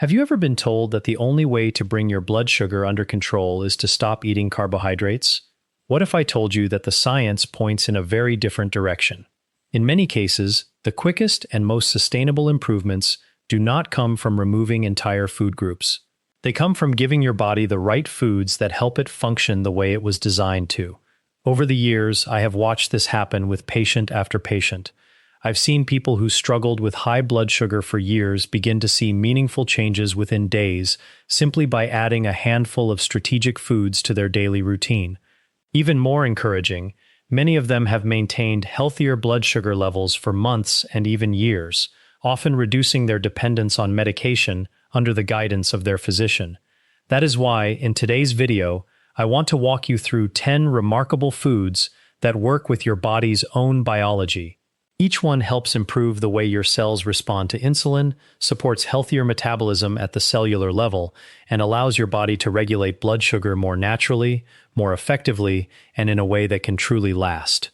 Have you ever been told that the only way to bring your blood sugar under control is to stop eating carbohydrates? What if I told you that the science points in a very different direction? In many cases, the quickest and most sustainable improvements do not come from removing entire food groups. They come from giving your body the right foods that help it function the way it was designed to. Over the years, I have watched this happen with patient after patient. I've seen people who struggled with high blood sugar for years begin to see meaningful changes within days simply by adding a handful of strategic foods to their daily routine. Even more encouraging, many of them have maintained healthier blood sugar levels for months and even years, often reducing their dependence on medication under the guidance of their physician. That is why, in today's video, I want to walk you through 10 remarkable foods that work with your body's own biology. Each one helps improve the way your cells respond to insulin, supports healthier metabolism at the cellular level, and allows your body to regulate blood sugar more naturally, more effectively, and in a way that can truly last.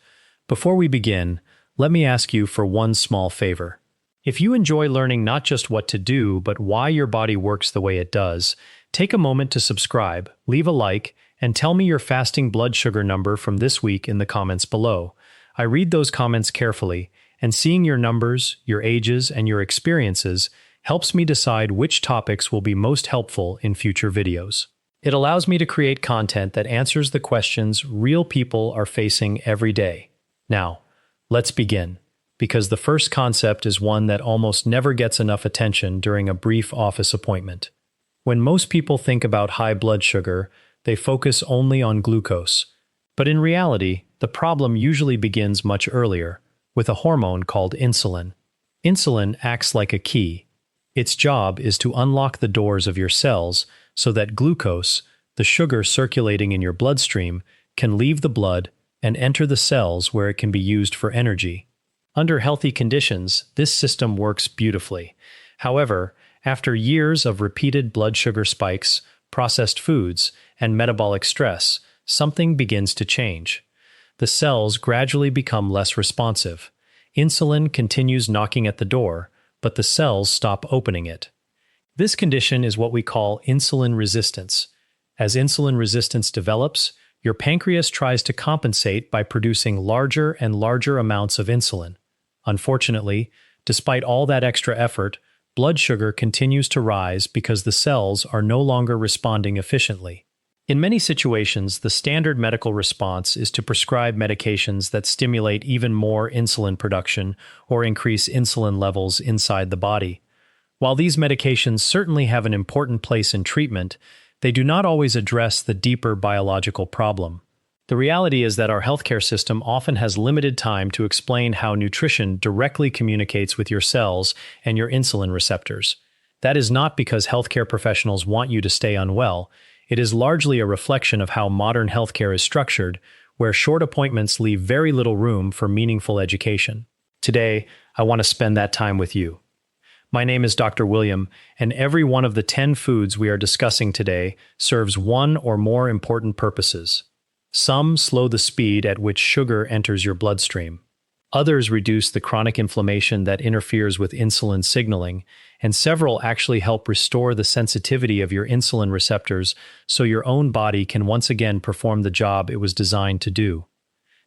Before we begin, let me ask you for one small favor. If you enjoy learning not just what to do, but why your body works the way it does, take a moment to subscribe, leave a like, and tell me your fasting blood sugar number from this week in the comments below. I read those comments carefully, and seeing your numbers, your ages, and your experiences helps me decide which topics will be most helpful in future videos. It allows me to create content that answers the questions real people are facing every day. Now, let's begin, because the first concept is one that almost never gets enough attention during a brief office appointment. When most people think about high blood sugar, they focus only on glucose. But in reality, the problem usually begins much earlier, with a hormone called insulin. Insulin acts like a key. Its job is to unlock the doors of your cells so that glucose, the sugar circulating in your bloodstream, can leave the blood and enter the cells where it can be used for energy. Under healthy conditions, this system works beautifully. However, after years of repeated blood sugar spikes, processed foods, and metabolic stress, something begins to change. The cells gradually become less responsive. Insulin continues knocking at the door, but the cells stop opening it. This condition is what we call insulin resistance. As insulin resistance develops, your pancreas tries to compensate by producing larger and larger amounts of insulin. Unfortunately, despite all that extra effort, blood sugar continues to rise because the cells are no longer responding efficiently. In many situations, the standard medical response is to prescribe medications that stimulate even more insulin production or increase insulin levels inside the body. While these medications certainly have an important place in treatment, they do not always address the deeper biological problem. The reality is that our healthcare system often has limited time to explain how nutrition directly communicates with your cells and your insulin receptors. That is not because healthcare professionals want you to stay unwell. It is largely a reflection of how modern healthcare is structured, where short appointments leave very little room for meaningful education. Today, I want to spend that time with you. My name is Dr. William, and every one of the 10 foods we are discussing today serves one or more important purposes. Some slow the speed at which sugar enters your bloodstream. Others reduce the chronic inflammation that interferes with insulin signaling, and several actually help restore the sensitivity of your insulin receptors so your own body can once again perform the job it was designed to do.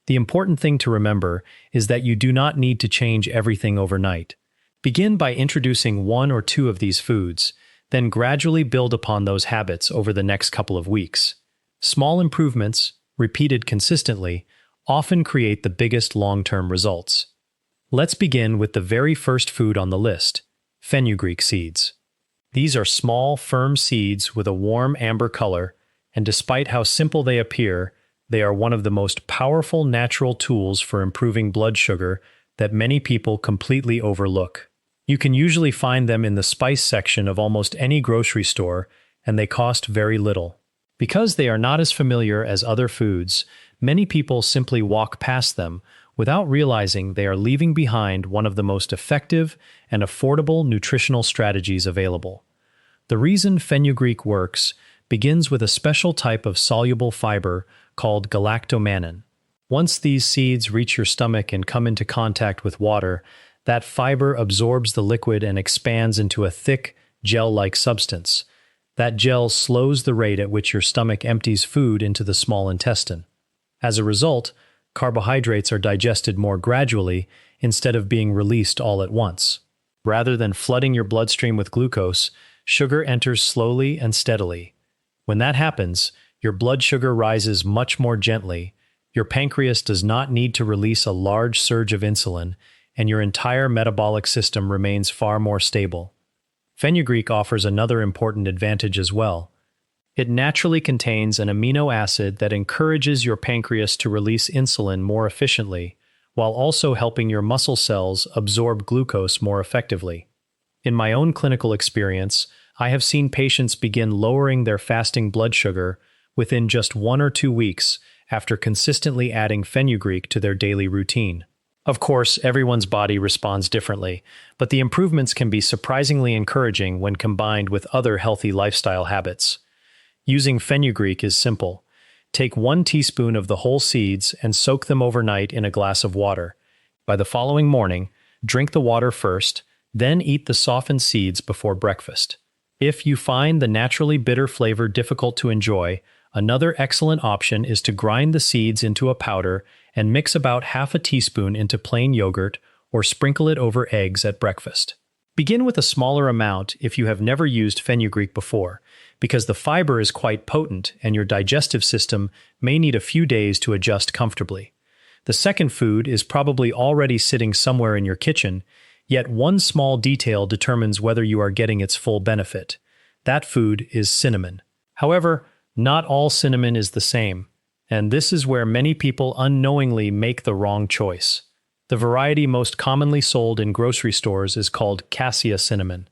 The important thing to remember is that you do not need to change everything overnight. Begin by introducing one or two of these foods, then gradually build upon those habits over the next couple of weeks. Small improvements, repeated consistently, often create the biggest long-term results. Let's begin with the very first food on the list, fenugreek seeds. These are small, firm seeds with a warm amber color, and despite how simple they appear, they are one of the most powerful natural tools for improving blood sugar that many people completely overlook. You can usually find them in the spice section of almost any grocery store, and they cost very little. Because they are not as familiar as other foods, many people simply walk past them without realizing they are leaving behind one of the most effective and affordable nutritional strategies available. The reason fenugreek works begins with a special type of soluble fiber called galactomannan. Once these seeds reach your stomach and come into contact with water, that fiber absorbs the liquid and expands into a thick, gel-like substance. That gel slows the rate at which your stomach empties food into the small intestine. As a result, carbohydrates are digested more gradually instead of being released all at once. Rather than flooding your bloodstream with glucose, sugar enters slowly and steadily. When that happens, your blood sugar rises much more gently, your pancreas does not need to release a large surge of insulin, and your entire metabolic system remains far more stable. Fenugreek offers another important advantage as well. It naturally contains an amino acid that encourages your pancreas to release insulin more efficiently, while also helping your muscle cells absorb glucose more effectively. In my own clinical experience, I have seen patients begin lowering their fasting blood sugar within just 1 or 2 weeks after consistently adding fenugreek to their daily routine. Of course, everyone's body responds differently, but the improvements can be surprisingly encouraging when combined with other healthy lifestyle habits. Using fenugreek is simple. Take 1 teaspoon of the whole seeds and soak them overnight in a glass of water. By the following morning, drink the water first, then eat the softened seeds before breakfast. If you find the naturally bitter flavor difficult to enjoy, another excellent option is to grind the seeds into a powder and mix about half a teaspoon into plain yogurt or sprinkle it over eggs at breakfast. Begin with a smaller amount if you have never used fenugreek before, because the fiber is quite potent and your digestive system may need a few days to adjust comfortably. The second food is probably already sitting somewhere in your kitchen, yet one small detail determines whether you are getting its full benefit. That food is cinnamon. However, not all cinnamon is the same, and this is where many people unknowingly make the wrong choice. The variety most commonly sold in grocery stores is called cassia cinnamon.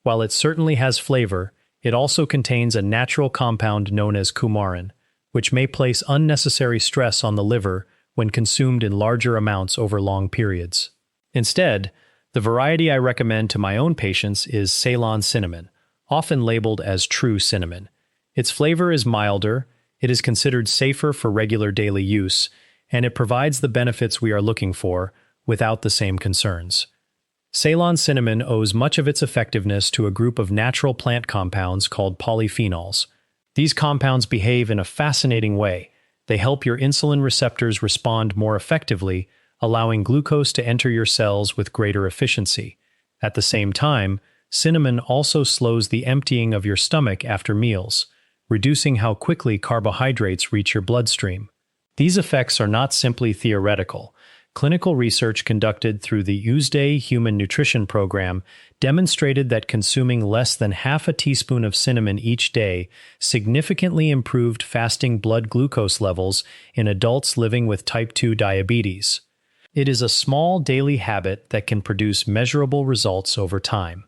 While it certainly has flavor, it also contains a natural compound known as coumarin, which may place unnecessary stress on the liver when consumed in larger amounts over long periods. Instead, the variety I recommend to my own patients is Ceylon cinnamon, often labeled as true cinnamon. Its flavor is milder, it is considered safer for regular daily use, and it provides the benefits we are looking for without the same concerns. Ceylon cinnamon owes much of its effectiveness to a group of natural plant compounds called polyphenols. These compounds behave in a fascinating way. They help your insulin receptors respond more effectively, allowing glucose to enter your cells with greater efficiency. At the same time, cinnamon also slows the emptying of your stomach after meals, reducing how quickly carbohydrates reach your bloodstream. These effects are not simply theoretical. Clinical research conducted through the USDA Human Nutrition Program demonstrated that consuming less than half a teaspoon of cinnamon each day significantly improved fasting blood glucose levels in adults living with type 2 diabetes. It is a small daily habit that can produce measurable results over time.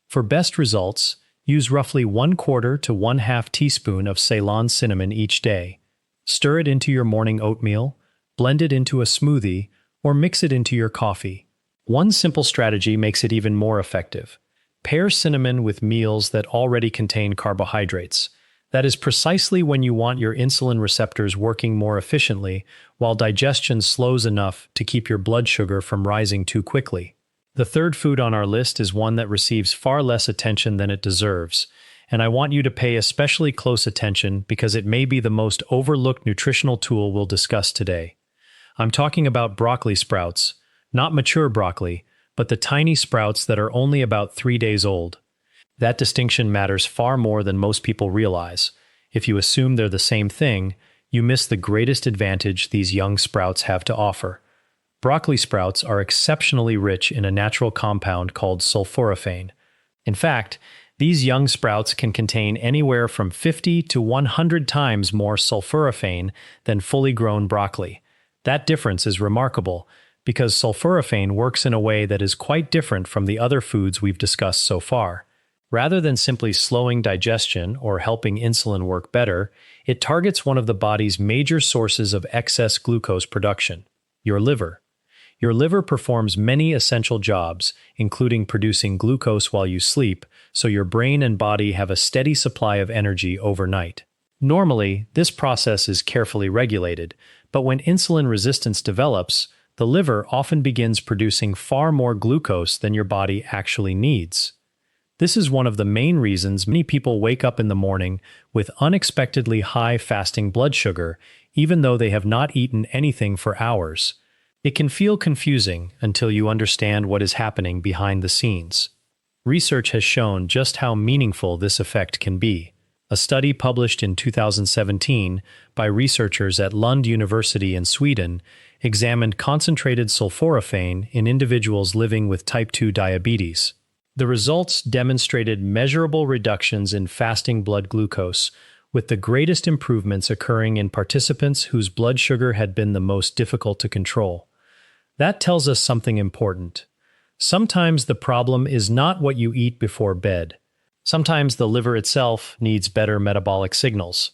For best results, use roughly 1/4 to 1/2 teaspoon of Ceylon cinnamon each day. Stir it into your morning oatmeal, blend it into a smoothie, or mix it into your coffee. One simple strategy makes it even more effective. Pair cinnamon with meals that already contain carbohydrates. That is precisely when you want your insulin receptors working more efficiently, while digestion slows enough to keep your blood sugar from rising too quickly. The third food on our list is one that receives far less attention than it deserves, and I want you to pay especially close attention because it may be the most overlooked nutritional tool we'll discuss today. I'm talking about broccoli sprouts, not mature broccoli, but the tiny sprouts that are only about 3 days old. That distinction matters far more than most people realize. If you assume they're the same thing, you miss the greatest advantage these young sprouts have to offer. Broccoli sprouts are exceptionally rich in a natural compound called sulforaphane. In fact, these young sprouts can contain anywhere from 50 to 100 times more sulforaphane than fully grown broccoli. That difference is remarkable because sulforaphane works in a way that is quite different from the other foods we've discussed so far. Rather than simply slowing digestion or helping insulin work better, it targets one of the body's major sources of excess glucose production, your liver. Your liver performs many essential jobs, including producing glucose while you sleep, so your brain and body have a steady supply of energy overnight. Normally, this process is carefully regulated, but when insulin resistance develops, the liver often begins producing far more glucose than your body actually needs. This is one of the main reasons many people wake up in the morning with unexpectedly high fasting blood sugar, even though they have not eaten anything for hours. It can feel confusing until you understand what is happening behind the scenes. Research has shown just how meaningful this effect can be. A study published in 2017 by researchers at Lund University in Sweden examined concentrated sulforaphane in individuals living with type 2 diabetes. The results demonstrated measurable reductions in fasting blood glucose, with the greatest improvements occurring in participants whose blood sugar had been the most difficult to control. That tells us something important. Sometimes the problem is not what you eat before bed. Sometimes the liver itself needs better metabolic signals.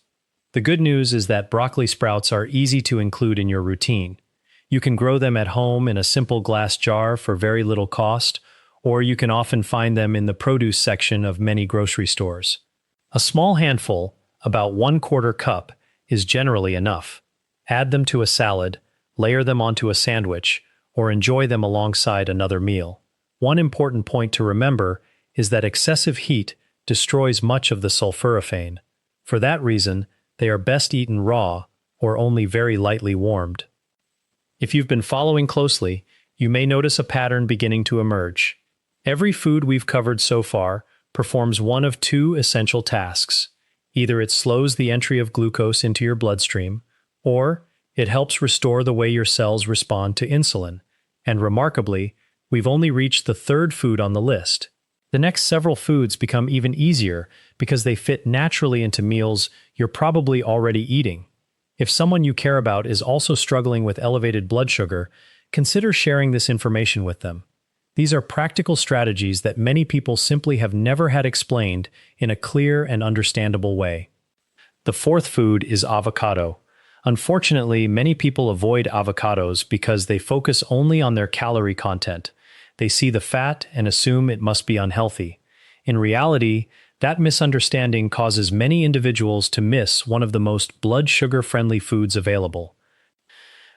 The good news is that broccoli sprouts are easy to include in your routine. You can grow them at home in a simple glass jar for very little cost, or you can often find them in the produce section of many grocery stores. A small handful, about 1/4 cup, is generally enough. Add them to a salad, layer them onto a sandwich, or enjoy them alongside another meal. One important point to remember is that excessive heat destroys much of the sulforaphane. For that reason, they are best eaten raw or only very lightly warmed. If you've been following closely, you may notice a pattern beginning to emerge. Every food we've covered so far performs one of two essential tasks. Either it slows the entry of glucose into your bloodstream, or it helps restore the way your cells respond to insulin. And remarkably, we've only reached the third food on the list. The next several foods become even easier because they fit naturally into meals you're probably already eating. If someone you care about is also struggling with elevated blood sugar, consider sharing this information with them. These are practical strategies that many people simply have never had explained in a clear and understandable way. The fourth food is avocado. Unfortunately, many people avoid avocados because they focus only on their calorie content. They see the fat and assume it must be unhealthy. In reality, that misunderstanding causes many individuals to miss one of the most blood sugar-friendly foods available.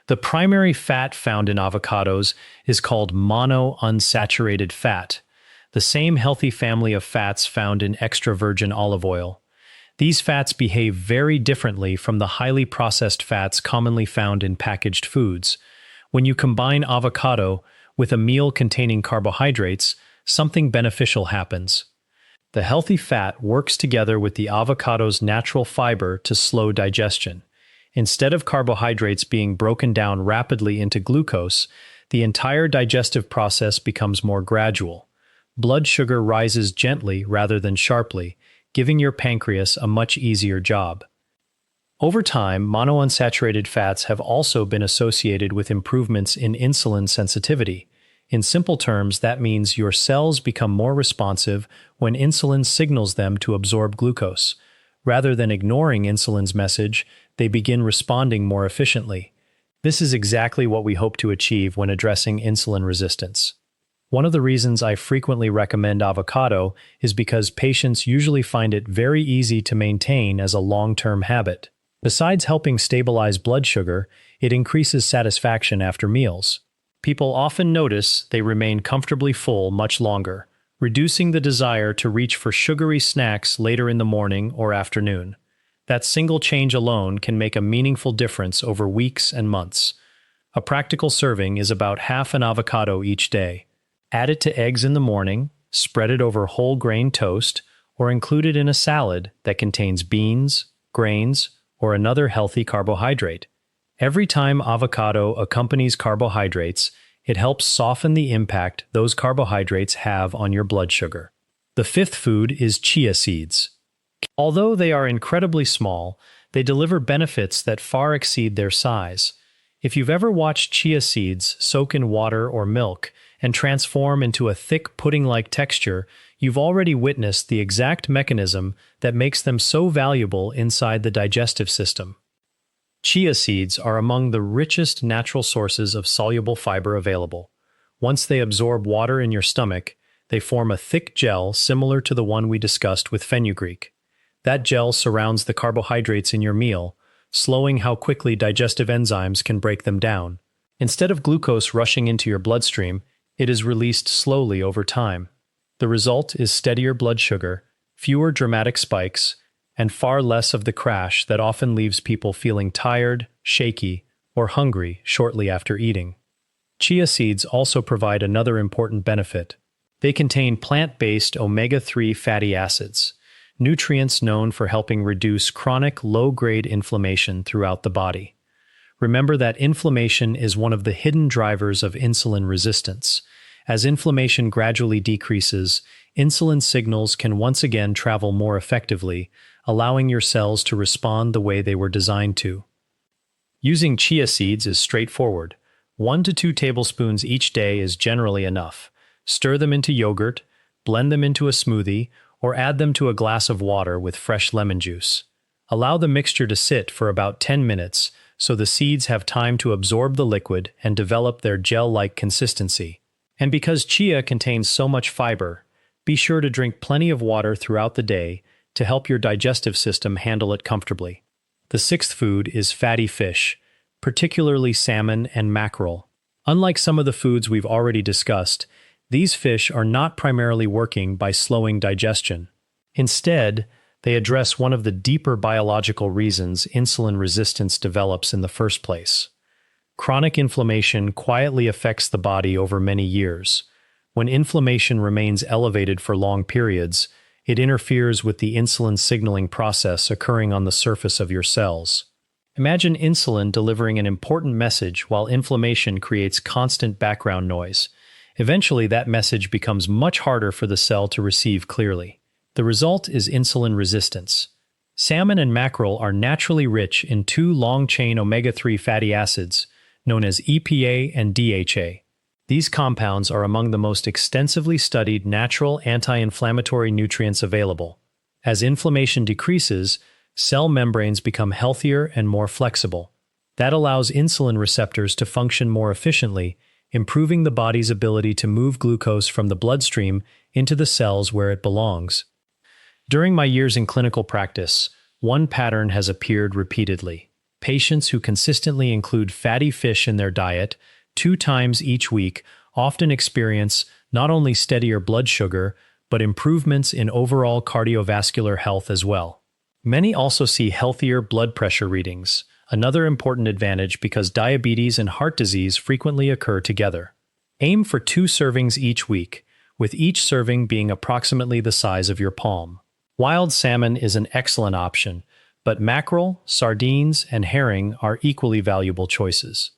The primary fat found in avocados is called monounsaturated fat, the same healthy family of fats found in extra virgin olive oil. These fats behave very differently from the highly processed fats commonly found in packaged foods. When you combine avocado with a meal containing carbohydrates, something beneficial happens. The healthy fat works together with the avocado's natural fiber to slow digestion. Instead of carbohydrates being broken down rapidly into glucose, the entire digestive process becomes more gradual. Blood sugar rises gently rather than sharply, giving your pancreas a much easier job. Over time, monounsaturated fats have also been associated with improvements in insulin sensitivity. In simple terms, that means your cells become more responsive when insulin signals them to absorb glucose. Rather than ignoring insulin's message, they begin responding more efficiently. This is exactly what we hope to achieve when addressing insulin resistance. One of the reasons I frequently recommend avocado is because patients usually find it very easy to maintain as a long-term habit. Besides helping stabilize blood sugar, it increases satisfaction after meals. People often notice they remain comfortably full much longer, reducing the desire to reach for sugary snacks later in the morning or afternoon. That single change alone can make a meaningful difference over weeks and months. A practical serving is about half an avocado each day. Add it to eggs in the morning, spread it over whole grain toast, or include it in a salad that contains beans, grains, or another healthy carbohydrate. Every time avocado accompanies carbohydrates, it helps soften the impact those carbohydrates have on your blood sugar. The fifth food is chia seeds. Although they are incredibly small, they deliver benefits that far exceed their size. If you've ever watched chia seeds soak in water or milk and transform into a thick pudding-like texture, you've already witnessed the exact mechanism that makes them so valuable inside the digestive system. Chia seeds are among the richest natural sources of soluble fiber available. Once they absorb water in your stomach, they form a thick gel similar to the one we discussed with fenugreek. That gel surrounds the carbohydrates in your meal, slowing how quickly digestive enzymes can break them down. Instead of glucose rushing into your bloodstream, it is released slowly over time. The result is steadier blood sugar, fewer dramatic spikes, and far less of the crash that often leaves people feeling tired, shaky, or hungry shortly after eating. Chia seeds also provide another important benefit. They contain plant-based omega-3 fatty acids, nutrients known for helping reduce chronic low-grade inflammation throughout the body. Remember that inflammation is one of the hidden drivers of insulin resistance. As inflammation gradually decreases, insulin signals can once again travel more effectively, allowing your cells to respond the way they were designed to. Using chia seeds is straightforward. 1 to 2 tablespoons each day is generally enough. Stir them into yogurt, blend them into a smoothie, or add them to a glass of water with fresh lemon juice. Allow the mixture to sit for about 10 minutes so the seeds have time to absorb the liquid and develop their gel-like consistency. And because chia contains so much fiber, be sure to drink plenty of water throughout the day to help your digestive system handle it comfortably. The sixth food is fatty fish, particularly salmon and mackerel. Unlike some of the foods we've already discussed, these fish are not primarily working by slowing digestion. Instead, they address one of the deeper biological reasons insulin resistance develops in the first place. Chronic inflammation quietly affects the body over many years. When inflammation remains elevated for long periods, it interferes with the insulin signaling process occurring on the surface of your cells. Imagine insulin delivering an important message while inflammation creates constant background noise. Eventually, that message becomes much harder for the cell to receive clearly. The result is insulin resistance. Salmon and mackerel are naturally rich in 2 long-chain omega-3 fatty acids, known as EPA and DHA. These compounds are among the most extensively studied natural anti-inflammatory nutrients available. As inflammation decreases, cell membranes become healthier and more flexible. That allows insulin receptors to function more efficiently, improving the body's ability to move glucose from the bloodstream into the cells where it belongs. During my years in clinical practice, one pattern has appeared repeatedly. Patients who consistently include fatty fish in their diet 2 times each week often experience not only steadier blood sugar, but improvements in overall cardiovascular health as well. Many also see healthier blood pressure readings, another important advantage because diabetes and heart disease frequently occur together. Aim for 2 servings each week, with each serving being approximately the size of your palm. Wild salmon is an excellent option, but mackerel, sardines, and herring are equally valuable choices.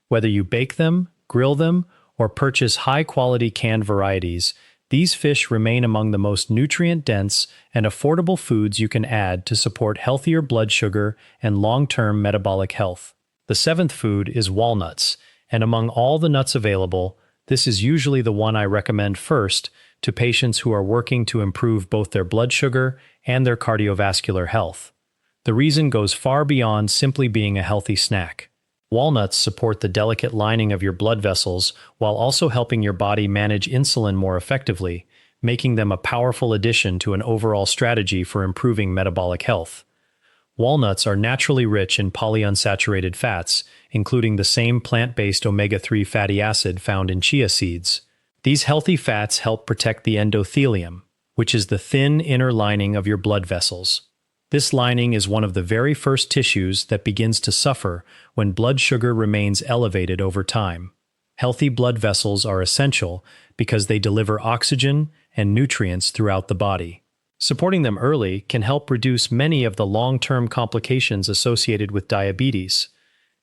Whether you bake them, grill them, or purchase high-quality canned varieties, these fish remain among the most nutrient-dense and affordable foods you can add to support healthier blood sugar and long-term metabolic health. The 7th food is walnuts, and among all the nuts available, this is usually the one I recommend first to patients who are working to improve both their blood sugar and their cardiovascular health. The reason goes far beyond simply being a healthy snack. Walnuts support the delicate lining of your blood vessels while also helping your body manage insulin more effectively, making them a powerful addition to an overall strategy for improving metabolic health. Walnuts are naturally rich in polyunsaturated fats, including the same plant-based omega-3 fatty acid found in chia seeds. These healthy fats help protect the endothelium, which is the thin inner lining of your blood vessels. This lining is one of the very first tissues that begins to suffer when blood sugar remains elevated over time. Healthy blood vessels are essential because they deliver oxygen and nutrients throughout the body. Supporting them early can help reduce many of the long-term complications associated with diabetes.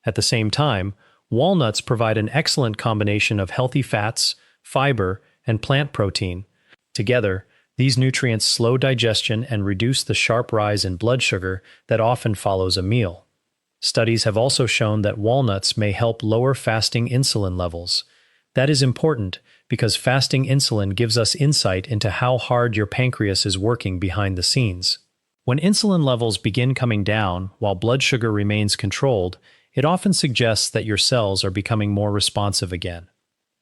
At the same time, walnuts provide an excellent combination of healthy fats, fiber, and plant protein. Together, these nutrients slow digestion and reduce the sharp rise in blood sugar that often follows a meal. Studies have also shown that walnuts may help lower fasting insulin levels. That is important because fasting insulin gives us insight into how hard your pancreas is working behind the scenes. When insulin levels begin coming down while blood sugar remains controlled, it often suggests that your cells are becoming more responsive again.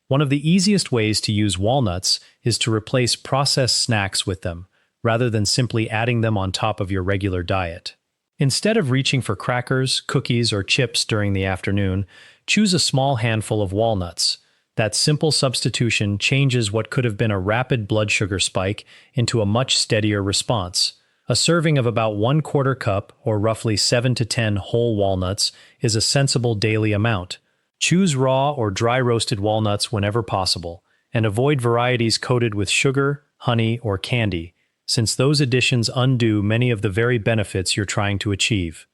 One of the easiest ways to use walnuts is to replace processed snacks with them, rather than simply adding them on top of your regular diet. Instead of reaching for crackers, cookies, or chips during the afternoon, choose a small handful of walnuts. That simple substitution changes what could have been a rapid blood sugar spike into a much steadier response. A serving of about 1/4 cup, or roughly 7 to 10 whole walnuts, is a sensible daily amount. Choose raw or dry roasted walnuts whenever possible, and avoid varieties coated with sugar, honey, or candy, since those additions undo many of the very benefits you're trying to achieve.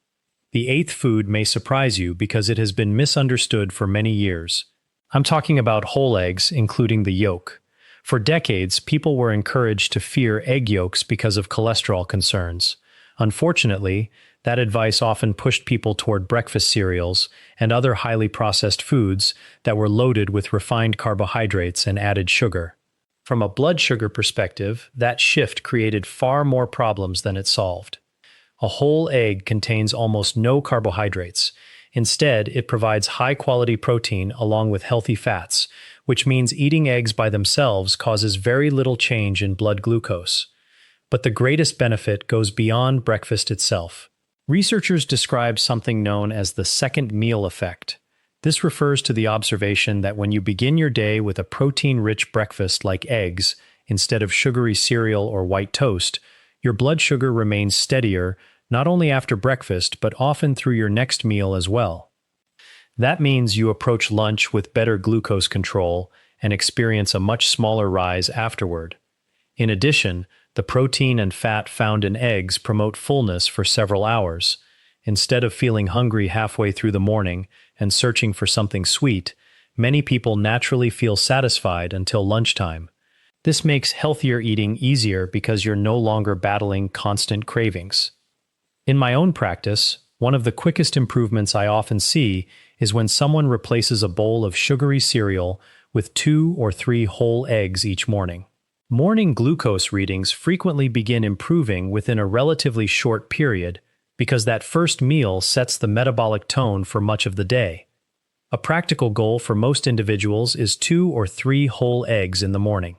The eighth food may surprise you because it has been misunderstood for many years. I'm talking about whole eggs, including the yolk. For decades, people were encouraged to fear egg yolks because of cholesterol concerns. Unfortunately, that advice often pushed people toward breakfast cereals and other highly processed foods that were loaded with refined carbohydrates and added sugar. From a blood sugar perspective, that shift created far more problems than it solved. A whole egg contains almost no carbohydrates. Instead, it provides high-quality protein along with healthy fats, which means eating eggs by themselves causes very little change in blood glucose. But the greatest benefit goes beyond breakfast itself. Researchers describe something known as the second meal effect. This refers to the observation that when you begin your day with a protein-rich breakfast like eggs, instead of sugary cereal or white toast, your blood sugar remains steadier not only after breakfast, but often through your next meal as well. That means you approach lunch with better glucose control and experience a much smaller rise afterward. In addition, the protein and fat found in eggs promote fullness for several hours. Instead of feeling hungry halfway through the morning and searching for something sweet, many people naturally feel satisfied until lunchtime. This makes healthier eating easier because you're no longer battling constant cravings. In my own practice, one of the quickest improvements I often see is when someone replaces a bowl of sugary cereal with 2 or 3 whole eggs each morning. Morning glucose readings frequently begin improving within a relatively short period because that first meal sets the metabolic tone for much of the day. A practical goal for most individuals is 2 or 3 whole eggs in the morning.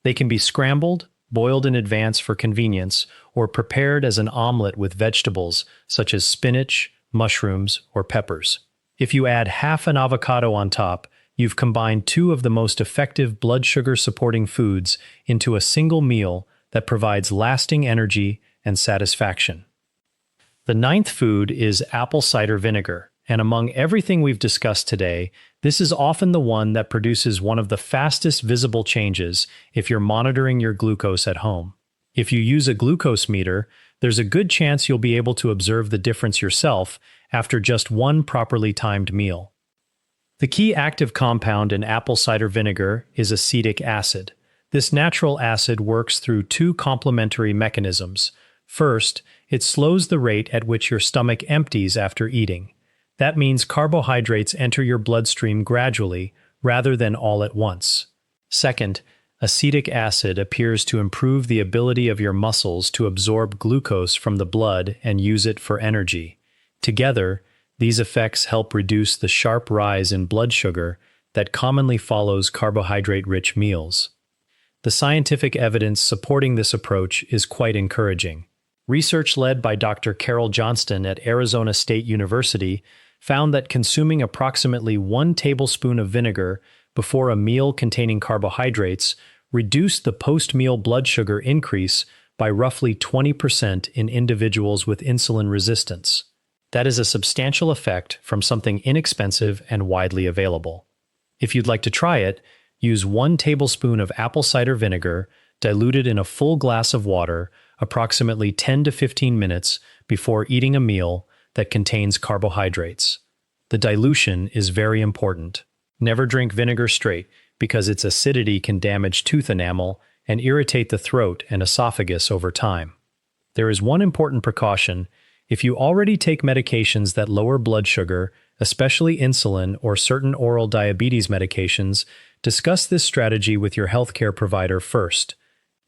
They can be scrambled, boiled in advance for convenience, or prepared as an omelet with vegetables such as spinach, mushrooms, or peppers. If you add half an avocado on top, you've combined 2 of the most effective blood sugar-supporting foods into a single meal that provides lasting energy and satisfaction. The ninth food is apple cider vinegar, and among everything we've discussed today, this is often the one that produces one of the fastest visible changes if you're monitoring your glucose at home. If you use a glucose meter, there's a good chance you'll be able to observe the difference yourself after just one properly timed meal. The key active compound in apple cider vinegar is acetic acid. This natural acid works through 2 complementary mechanisms. First, it slows the rate at which your stomach empties after eating. That means carbohydrates enter your bloodstream gradually, rather than all at once. Second, acetic acid appears to improve the ability of your muscles to absorb glucose from the blood and use it for energy. Together, these effects help reduce the sharp rise in blood sugar that commonly follows carbohydrate-rich meals. The scientific evidence supporting this approach is quite encouraging. Research led by Dr. Carol Johnston at Arizona State University found that consuming approximately 1 tablespoon of vinegar before a meal containing carbohydrates reduced the post-meal blood sugar increase by roughly 20% in individuals with insulin resistance. That is a substantial effect from something inexpensive and widely available. If you'd like to try it, use 1 tablespoon of apple cider vinegar diluted in a full glass of water approximately 10 to 15 minutes before eating a meal that contains carbohydrates. The dilution is very important. Never drink vinegar straight because its acidity can damage tooth enamel and irritate the throat and esophagus over time. There is one important precaution. If you already take medications that lower blood sugar, especially insulin or certain oral diabetes medications, discuss this strategy with your healthcare provider first.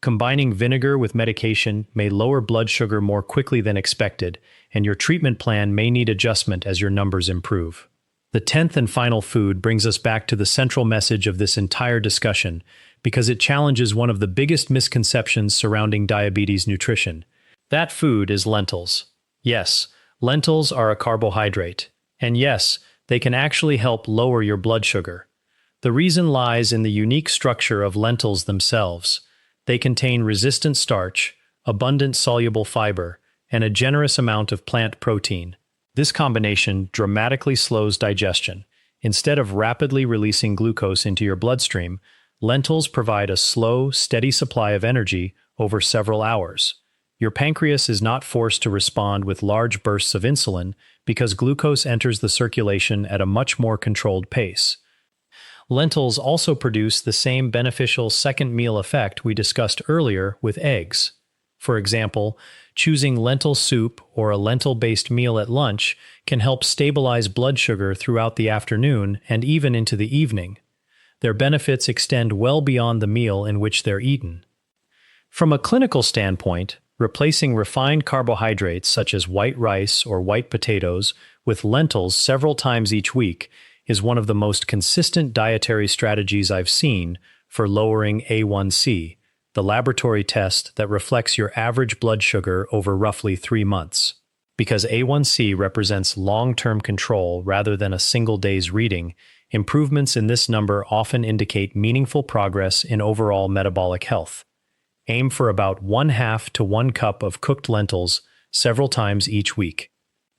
Combining vinegar with medication may lower blood sugar more quickly than expected, and your treatment plan may need adjustment as your numbers improve. The 10th and final food brings us back to the central message of this entire discussion, because it challenges one of the biggest misconceptions surrounding diabetes nutrition. That food is lentils. Yes, lentils are a carbohydrate. And yes, they can actually help lower your blood sugar. The reason lies in the unique structure of lentils themselves. They contain resistant starch, abundant soluble fiber, and a generous amount of plant protein. This combination dramatically slows digestion. Instead of rapidly releasing glucose into your bloodstream, lentils provide a slow, steady supply of energy over several hours. Your pancreas is not forced to respond with large bursts of insulin because glucose enters the circulation at a much more controlled pace. Lentils also produce the same beneficial second meal effect we discussed earlier with eggs. For example, choosing lentil soup or a lentil-based meal at lunch can help stabilize blood sugar throughout the afternoon and even into the evening. Their benefits extend well beyond the meal in which they're eaten. From a clinical standpoint, replacing refined carbohydrates such as white rice or white potatoes with lentils several times each week is one of the most consistent dietary strategies I've seen for lowering A1C, the laboratory test that reflects your average blood sugar over roughly 3 months. Because A1C represents long-term control rather than a single day's reading, improvements in this number often indicate meaningful progress in overall metabolic health. Aim for about 1/2 to 1 cup of cooked lentils several times each week.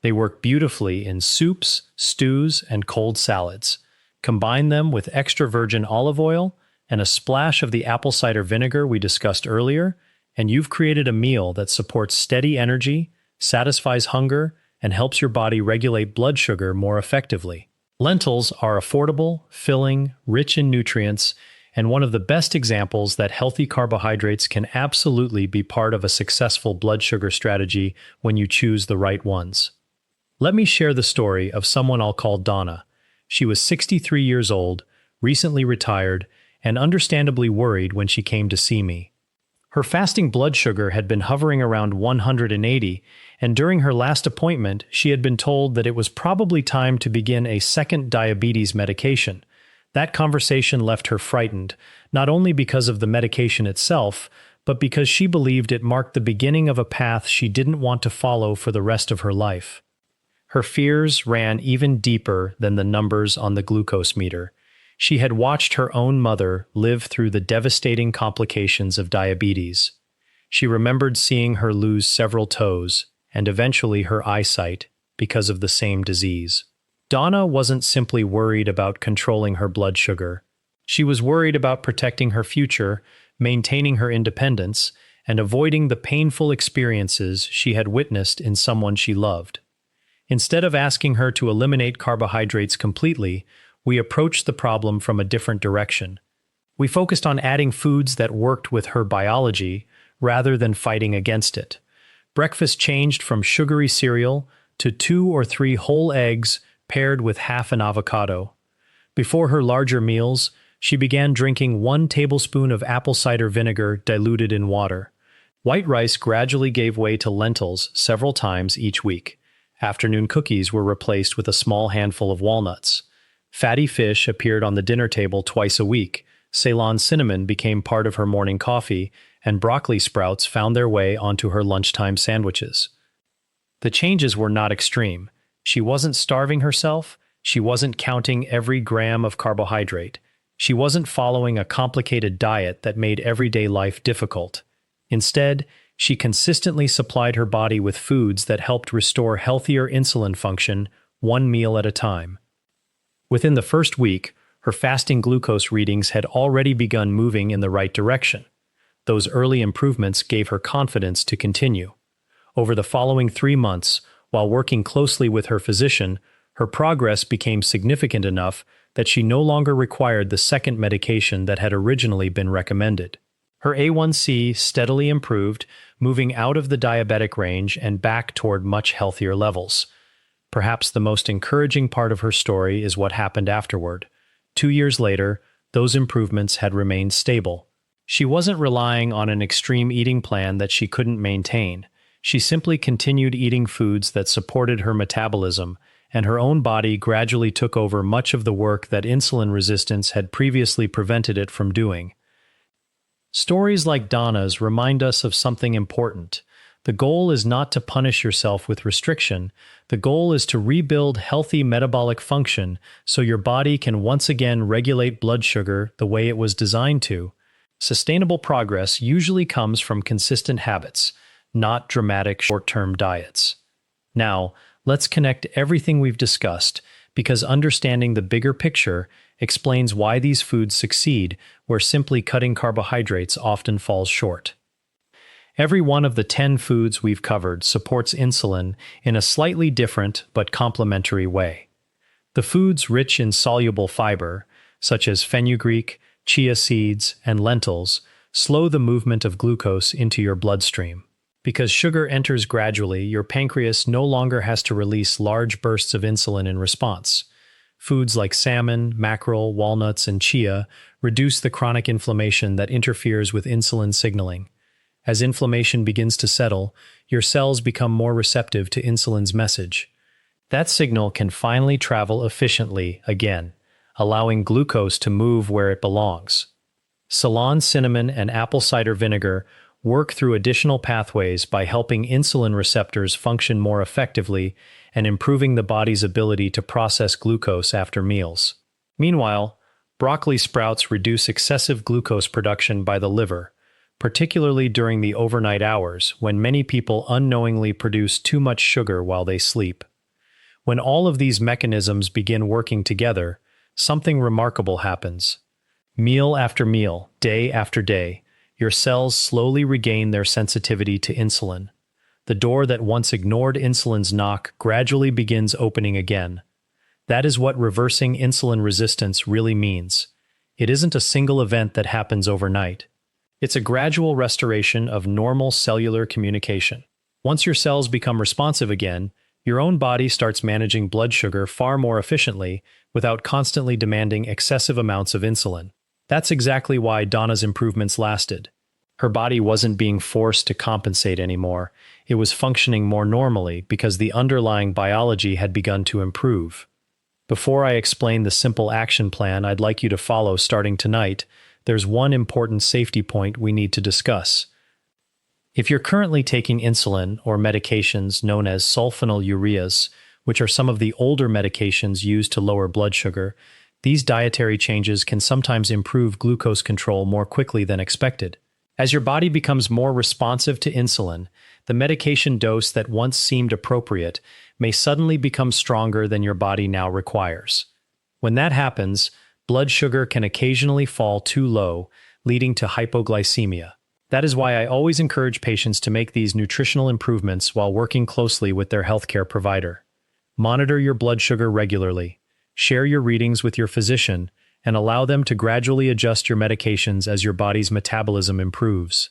They work beautifully in soups, stews, and cold salads. Combine them with extra virgin olive oil and a splash of the apple cider vinegar we discussed earlier, and you've created a meal that supports steady energy, satisfies hunger, and helps your body regulate blood sugar more effectively. Lentils are affordable, filling, rich in nutrients, and one of the best examples that healthy carbohydrates can absolutely be part of a successful blood sugar strategy when you choose the right ones. Let me share the story of someone I'll call Donna. She was 63 years old, recently retired, and understandably worried when she came to see me. Her fasting blood sugar had been hovering around 180, and during her last appointment, she had been told that it was probably time to begin a second diabetes medication. That conversation left her frightened, not only because of the medication itself, but because she believed it marked the beginning of a path she didn't want to follow for the rest of her life. Her fears ran even deeper than the numbers on the glucose meter. She had watched her own mother live through the devastating complications of diabetes. She remembered seeing her lose several toes, and eventually her eyesight, because of the same disease. Donna wasn't simply worried about controlling her blood sugar. She was worried about protecting her future, maintaining her independence, and avoiding the painful experiences she had witnessed in someone she loved. Instead of asking her to eliminate carbohydrates completely, we approached the problem from a different direction. We focused on adding foods that worked with her biology rather than fighting against it. Breakfast changed from sugary cereal to 2 or 3 whole eggs paired with half an avocado. Before her larger meals, she began drinking 1 tablespoon of apple cider vinegar diluted in water. White rice gradually gave way to lentils several times each week. Afternoon cookies were replaced with a small handful of walnuts. Fatty fish appeared on the dinner table twice a week. Ceylon cinnamon became part of her morning coffee, and broccoli sprouts found their way onto her lunchtime sandwiches. The changes were not extreme. She wasn't starving herself. She wasn't counting every gram of carbohydrate. She wasn't following a complicated diet that made everyday life difficult. Instead, she consistently supplied her body with foods that helped restore healthier insulin function, 1 meal at a time. Within the first week, her fasting glucose readings had already begun moving in the right direction. Those early improvements gave her confidence to continue. Over the following 3 months, while working closely with her physician, her progress became significant enough that she no longer required the second medication that had originally been recommended. Her A1C steadily improved, moving out of the diabetic range and back toward much healthier levels. Perhaps the most encouraging part of her story is what happened afterward. 2 years later, those improvements had remained stable. She wasn't relying on an extreme eating plan that she couldn't maintain. She simply continued eating foods that supported her metabolism, and her own body gradually took over much of the work that insulin resistance had previously prevented it from doing. Stories like Donna's remind us of something important. The goal is not to punish yourself with restriction. The goal is to rebuild healthy metabolic function so your body can once again regulate blood sugar the way it was designed to. Sustainable progress usually comes from consistent habits, not dramatic short-term diets. Now, let's connect everything we've discussed, because understanding the bigger picture explains why these foods succeed where simply cutting carbohydrates often falls short. Every one of the 10 foods we've covered supports insulin in a slightly different but complementary way. The foods rich in soluble fiber, such as fenugreek, chia seeds, and lentils, slow the movement of glucose into your bloodstream. Because sugar enters gradually, your pancreas no longer has to release large bursts of insulin in response. Foods like salmon, mackerel, walnuts, and chia reduce the chronic inflammation that interferes with insulin signaling. As inflammation begins to settle, your cells become more receptive to insulin's message. That signal can finally travel efficiently again, allowing glucose to move where it belongs. Ceylon cinnamon and apple cider vinegar work through additional pathways by helping insulin receptors function more effectively and improving the body's ability to process glucose after meals. Meanwhile, broccoli sprouts reduce excessive glucose production by the liver, particularly during the overnight hours when many people unknowingly produce too much sugar while they sleep. When all of these mechanisms begin working together, something remarkable happens. Meal after meal, day after day, your cells slowly regain their sensitivity to insulin. The door that once ignored insulin's knock gradually begins opening again. That is what reversing insulin resistance really means. It isn't a single event that happens overnight. It's a gradual restoration of normal cellular communication. Once your cells become responsive again, your own body starts managing blood sugar far more efficiently without constantly demanding excessive amounts of insulin. That's exactly why Donna's improvements lasted. Her body wasn't being forced to compensate anymore. It was functioning more normally because the underlying biology had begun to improve. Before I explain the simple action plan I'd like you to follow starting tonight, there's one important safety point we need to discuss. If you're currently taking insulin or medications known as sulfonylureas, which are some of the older medications used to lower blood sugar, these dietary changes can sometimes improve glucose control more quickly than expected. As your body becomes more responsive to insulin, the medication dose that once seemed appropriate may suddenly become stronger than your body now requires. When that happens, blood sugar can occasionally fall too low, leading to hypoglycemia. That is why I always encourage patients to make these nutritional improvements while working closely with their healthcare provider. Monitor your blood sugar regularly, share your readings with your physician, and allow them to gradually adjust your medications as your body's metabolism improves.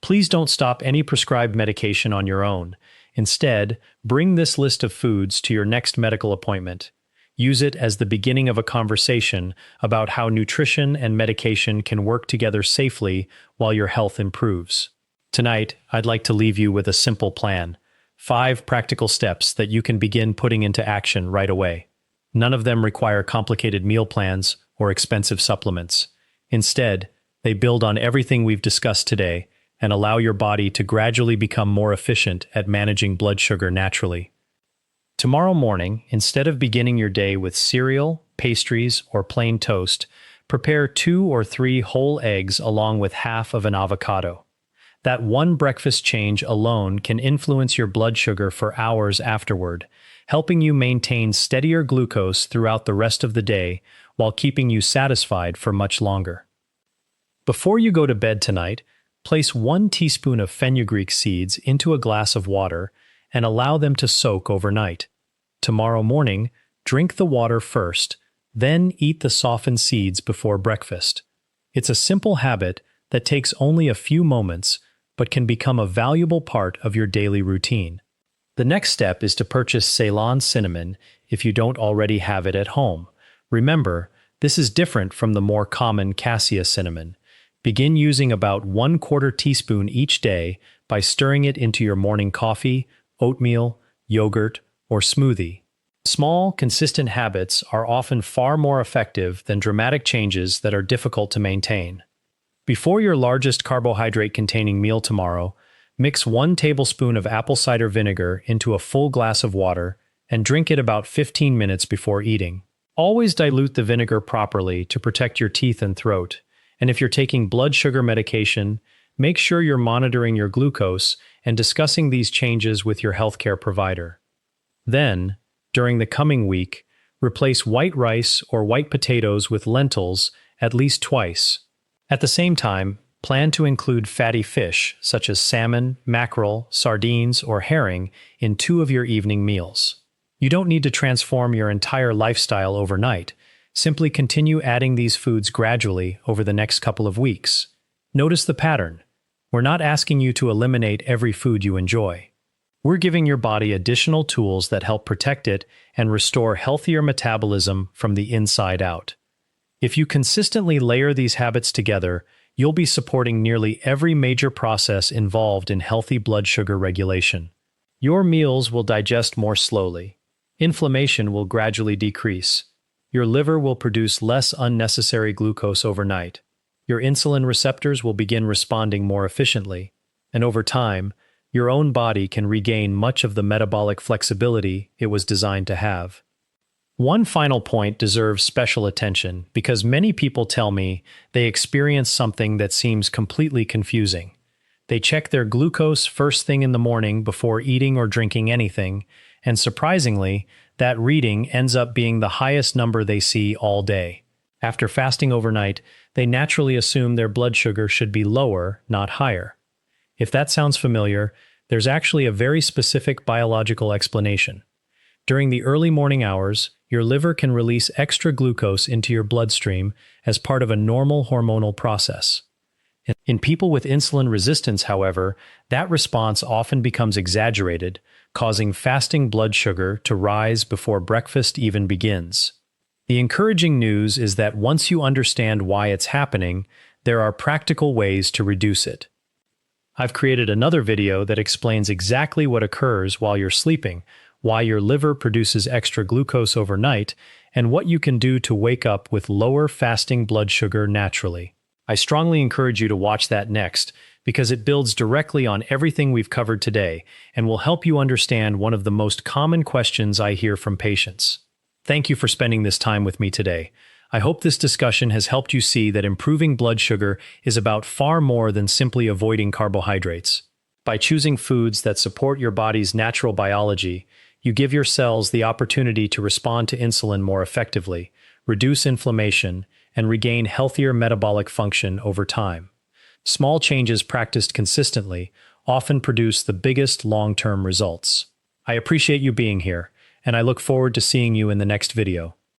Please don't stop any prescribed medication on your own. Instead, bring this list of foods to your next medical appointment. Use it as the beginning of a conversation about how nutrition and medication can work together safely while your health improves. Tonight, I'd like to leave you with a simple plan. 5 practical steps that you can begin putting into action right away. None of them require complicated meal plans or expensive supplements. Instead, they build on everything we've discussed today and allow your body to gradually become more efficient at managing blood sugar naturally. Tomorrow morning, instead of beginning your day with cereal, pastries, or plain toast, prepare 2 or 3 whole eggs along with half of an avocado. That one breakfast change alone can influence your blood sugar for hours afterward, helping you maintain steadier glucose throughout the rest of the day while keeping you satisfied for much longer. Before you go to bed tonight, place 1 teaspoon of fenugreek seeds into a glass of water and allow them to soak overnight. Tomorrow morning, drink the water first, then eat the softened seeds before breakfast. It's a simple habit that takes only a few moments but can become a valuable part of your daily routine. The next step is to purchase Ceylon cinnamon if you don't already have it at home. Remember, this is different from the more common cassia cinnamon. Begin using about 1/4 teaspoon each day by stirring it into your morning coffee, oatmeal, yogurt, or smoothie. Small, consistent habits are often far more effective than dramatic changes that are difficult to maintain. Before your largest carbohydrate-containing meal tomorrow, Mix 1 tablespoon of apple cider vinegar into a full glass of water and drink it about 15 minutes before eating. Always dilute the vinegar properly to protect your teeth and throat, and if you're taking blood sugar medication, make sure you're monitoring your glucose and discussing these changes with your healthcare provider. Then, during the coming week, replace white rice or white potatoes with lentils at least twice. At the same time, plan to include fatty fish such as salmon, mackerel, sardines, or herring in 2 of your evening meals. You don't need to transform your entire lifestyle overnight. Simply continue adding these foods gradually over the next couple of weeks. Notice the pattern. We're not asking you to eliminate every food you enjoy. We're giving your body additional tools that help protect it and restore healthier metabolism from the inside out. If you consistently layer these habits together, you'll be supporting nearly every major process involved in healthy blood sugar regulation. Your meals will digest more slowly. Inflammation will gradually decrease. Your liver will produce less unnecessary glucose overnight. Your insulin receptors will begin responding more efficiently. And over time, your own body can regain much of the metabolic flexibility it was designed to have. One final point deserves special attention because many people tell me they experience something that seems completely confusing. They check their glucose first thing in the morning before eating or drinking anything, and surprisingly, that reading ends up being the highest number they see all day. After fasting overnight, they naturally assume their blood sugar should be lower, not higher. If that sounds familiar, there's actually a very specific biological explanation. During the early morning hours, your liver can release extra glucose into your bloodstream as part of a normal hormonal process. In people with insulin resistance, however, that response often becomes exaggerated, causing fasting blood sugar to rise before breakfast even begins. The encouraging news is that once you understand why it's happening, there are practical ways to reduce it. I've created another video that explains exactly what occurs while you're sleeping, why your liver produces extra glucose overnight, and what you can do to wake up with lower fasting blood sugar naturally. I strongly encourage you to watch that next because it builds directly on everything we've covered today and will help you understand one of the most common questions I hear from patients. Thank you for spending this time with me today. I hope this discussion has helped you see that improving blood sugar is about far more than simply avoiding carbohydrates. By choosing foods that support your body's natural biology, you give your cells the opportunity to respond to insulin more effectively, reduce inflammation, and regain healthier metabolic function over time. Small changes practiced consistently often produce the biggest long-term results. I appreciate you being here, and I look forward to seeing you in the next video.